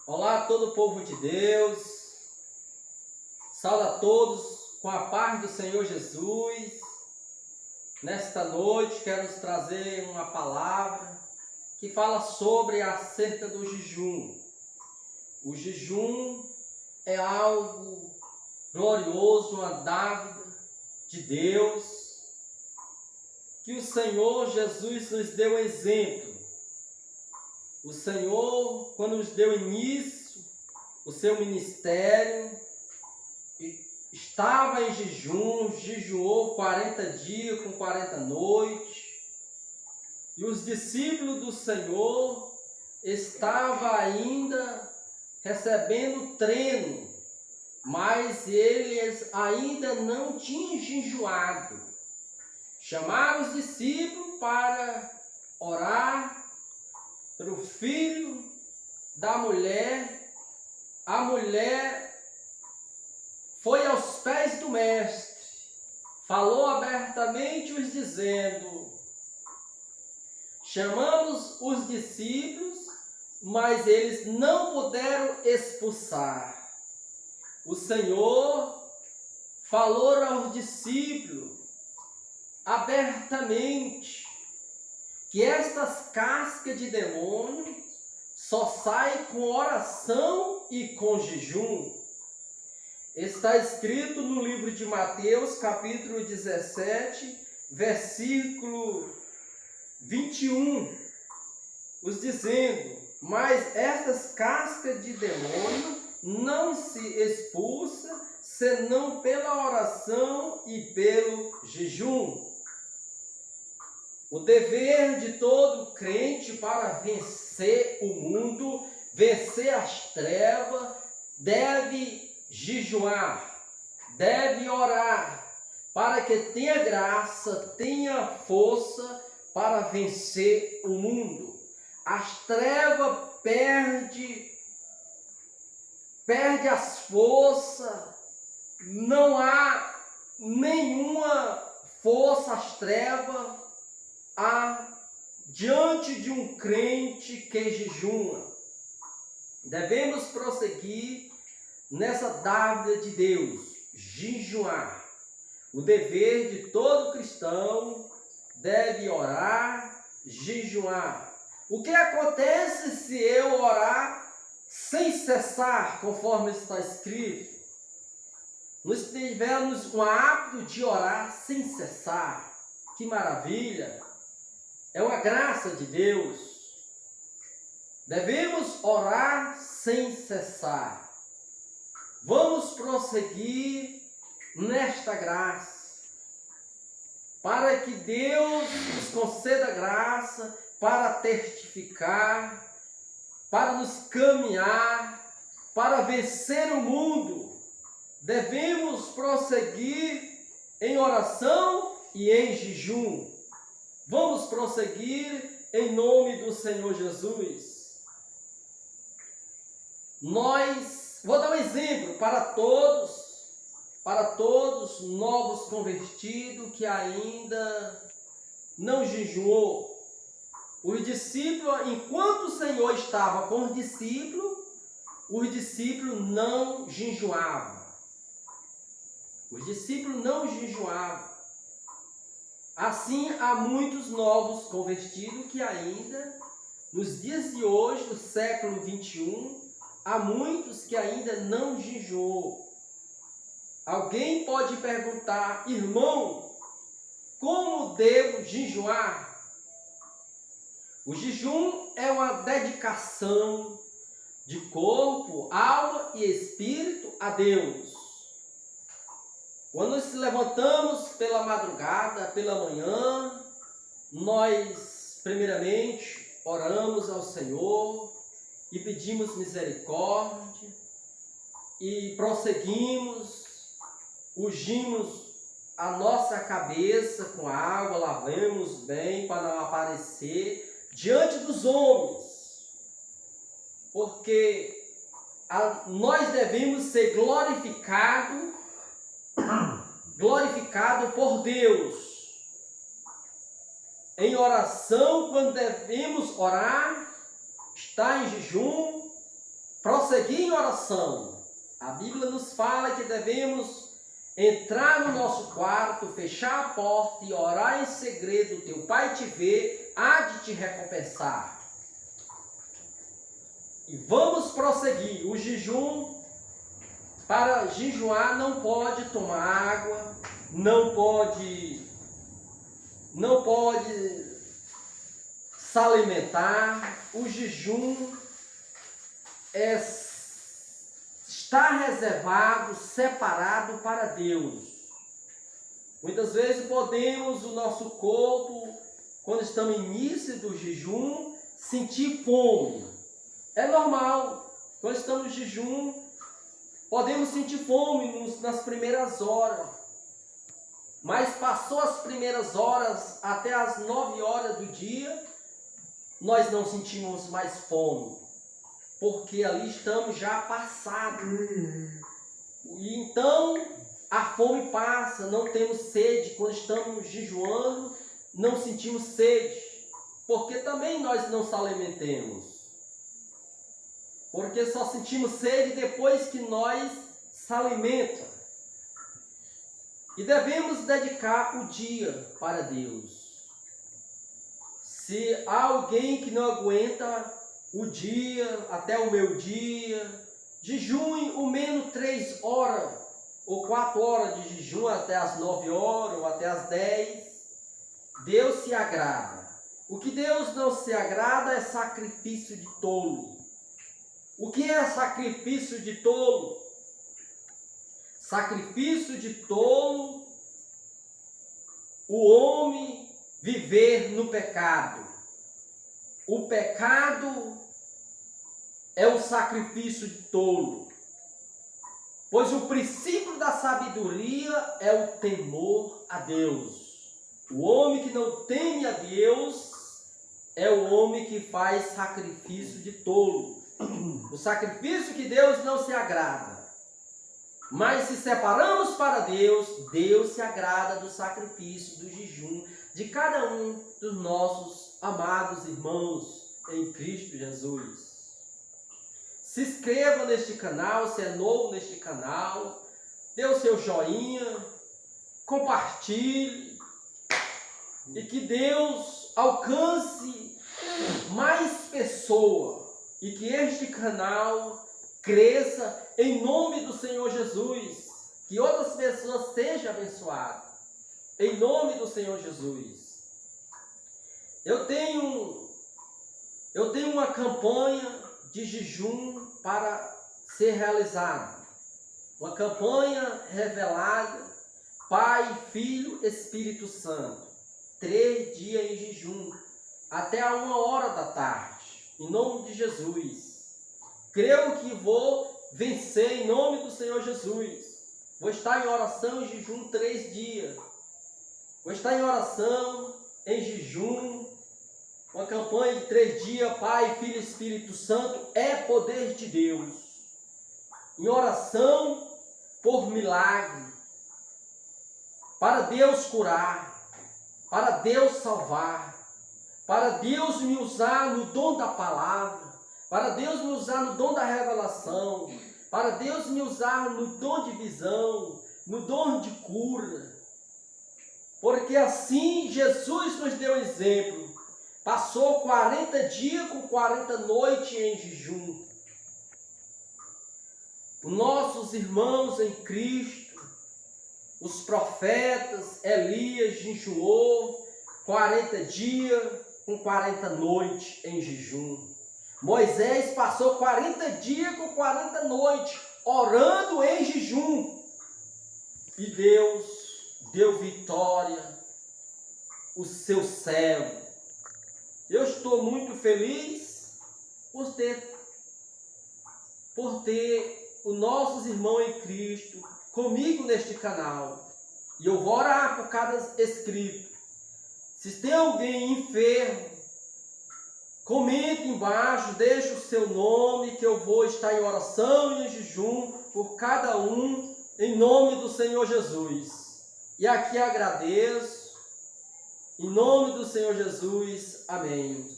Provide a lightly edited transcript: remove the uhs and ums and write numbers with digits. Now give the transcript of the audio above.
Olá a todo o povo de Deus, saúde a todos com a paz do Senhor Jesus. Nesta noite quero nos trazer uma palavra que fala acerca do jejum. O jejum é algo glorioso, uma dádiva de Deus, que o Senhor Jesus nos deu exemplo. O Senhor, quando nos deu início, o seu ministério, estava em jejum, jejuou 40 dias com 40 noites, e os discípulos do Senhor estavam ainda recebendo treino, mas eles ainda não tinham jejuado. Chamaram os discípulos para orar pelo filho da mulher. A mulher foi aos pés do mestre, falou abertamente os dizendo: chamamos os discípulos, mas eles não puderam expulsar. O Senhor falou aos discípulos abertamente que estas cascas de demônio só saem com oração e com jejum. Está escrito no livro de Mateus, capítulo 17, versículo 21, os dizendo: mas estas cascas de demônio não se expulsam, senão pela oração e pelo jejum. O dever de todo crente para vencer o mundo, vencer as trevas, deve jejuar, deve orar, para que tenha graça, tenha força para vencer o mundo. As trevas perde as forças, não há nenhuma força às trevas diante de um crente que jejuma. Devemos prosseguir nessa dádiva de Deus, jejuar. O dever de todo cristão deve orar, jejuar. O que acontece se eu orar sem cessar, conforme está escrito? Nós tivermos um hábito de orar sem cessar. Que maravilha! É uma graça de Deus. Devemos orar sem cessar. Vamos prosseguir nesta graça, para que Deus nos conceda graça para testificar, para nos caminhar, para vencer o mundo. Devemos prosseguir em oração e em jejum. Vamos prosseguir em nome do Senhor Jesus. Vou dar um exemplo para todos novos convertidos que ainda não jejuou. Os discípulos, enquanto o Senhor estava com os discípulos não jejuavam. Os discípulos não jejuavam. Assim, há muitos novos convertidos que ainda, nos dias de hoje, no século 21, há muitos que ainda não jejuou. Alguém pode perguntar: irmão, como devo jejuar? O jejum é uma dedicação de corpo, alma e espírito a Deus. Quando nos levantamos pela madrugada, pela manhã, nós, primeiramente, oramos ao Senhor e pedimos misericórdia e prosseguimos, ungimos a nossa cabeça com água, lavemos bem para não aparecer diante dos homens, porque nós devemos ser glorificados por Deus. Em oração, quando devemos orar, estar em jejum, prosseguir em oração. A Bíblia nos fala que devemos entrar no nosso quarto, fechar a porta e orar em segredo. Teu Pai te vê, há de te recompensar. E vamos prosseguir. O jejum, para jejuar, não pode tomar água, não pode se alimentar. O jejum está reservado, separado para Deus. Muitas vezes podemos, o nosso corpo, quando estamos no início do jejum, sentir fome. É normal. Quando estamos no jejum, podemos sentir fome nas primeiras horas. Mas passou as primeiras horas, até as 9 horas do dia, nós não sentimos mais fome. Porque ali estamos já passados. E então a fome passa, não temos sede. Quando estamos jejuando, não sentimos sede. Porque também nós não se alimentemos. Porque só sentimos sede depois que nós se alimentamos. E devemos dedicar o dia para Deus. Se há alguém que não aguenta o dia, até o meio-dia, jejue o menos 3 horas, ou 4 horas de jejum até as 9 horas, ou até as 10, Deus se agrada. O que Deus não se agrada é sacrifício de tolo. O que é sacrifício de tolo? Sacrifício de tolo, o homem viver no pecado. O pecado é o sacrifício de tolo, pois o princípio da sabedoria é o temor a Deus. O homem que não teme a Deus é o homem que faz sacrifício de tolo. O sacrifício que Deus não se agrada. Mas se separamos para Deus, Deus se agrada do sacrifício, do jejum de cada um dos nossos amados irmãos em Cristo Jesus. Se inscreva neste canal, se é novo neste canal, dê o seu joinha, compartilhe e que Deus alcance mais pessoas e que este canal cresça em nome do Senhor Jesus, que outras pessoas sejam abençoadas, em nome do Senhor Jesus. Eu tenho uma campanha de jejum para ser realizada, uma campanha revelada, Pai, Filho, Espírito Santo, 3 dias em jejum, até a 1 hora da tarde, em nome de Jesus. Creio que vou vencer em nome do Senhor Jesus. Vou estar em oração e jejum 3 dias. Vou estar em oração, em jejum. Uma campanha de 3 dias, Pai, Filho e Espírito Santo, é poder de Deus. Em oração por milagre. Para Deus curar. Para Deus salvar. Para Deus me usar no dom da palavra. Para Deus me usar no dom da revelação, para Deus me usar no dom de visão, no dom de cura. Porque assim Jesus nos deu exemplo. Passou 40 dias com 40 noites em jejum. Nossos irmãos em Cristo, os profetas, Elias jejuou 40 dias com 40 noites em jejum. Moisés passou 40 dias com 40 noites, orando em jejum. E Deus deu vitória, o seu servo. Eu estou muito feliz por ter os nossos irmãos em Cristo comigo neste canal. E eu vou orar por cada inscrito. Se tem alguém enfermo, comente embaixo, deixe o seu nome, que eu vou estar em oração e em jejum por cada um, em nome do Senhor Jesus. E aqui agradeço, em nome do Senhor Jesus, amém.